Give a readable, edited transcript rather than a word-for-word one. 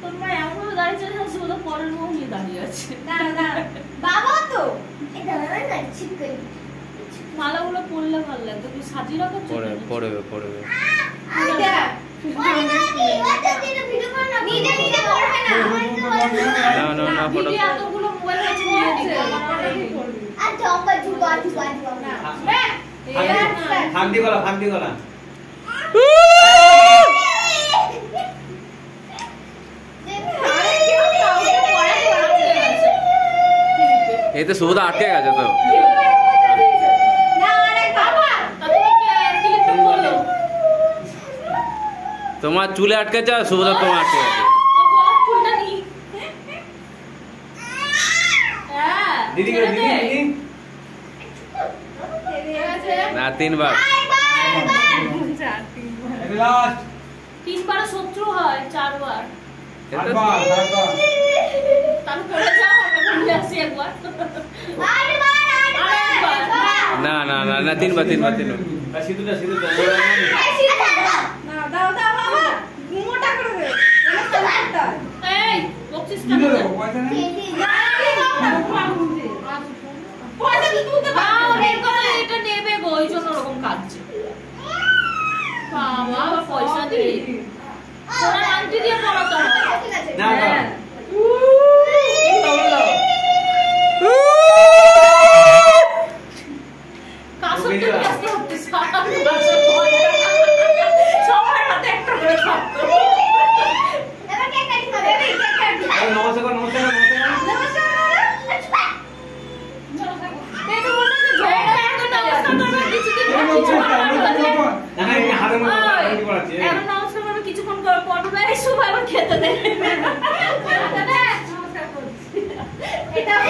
তোমরা এমন দাঁড়িয়ে আছে শুধু পরের বউ নিয়ে দাঁড়িয়ে আছে। না বাবা তো এটা না ঠিক করে মালাগুলো পরলে ভালো লাগবে, তুমি সাজিয়ে রাখো। পড়বে আইডা না ভিডিও এতগুলো মোবাইল আছে নিয়েছে আর জম্বা জুবা না ফান্দি গলা এই তো সুবিধা আটকে গেছে তো। তোমার চুলে আটকেছে আর সুবিধা তোমার আটকে গেছে। না 3 বার 3 বার শত্রু হয়, 4 বার তাহলে পড়ে যাও, আমরা আসি একবার। না 3 বার সিধুটা না দাও বাবা মোটা করে দে এই বক্সিস কেন পয়সা নেই এটা নেবে গো, ওই জন্য ওরকম কাটছে। বাবা পয়সা দি সোনার আংটি দিয়ে পড়াতে হয় না কাসর তো আসতে হচ্ছে সবার হাতে একটা করে থাকতো। এবার কেক কাটি খাবে কেক কাটি নমস্কার এটা বলতে যে ভেড়া একটা নমস্কার করবে কিছুদিন পর এখন নমস্কার করবে কিছুক্ষণ পর এই সবাই আবার খেতে দেয়। নমস্কার করছি এটা আমার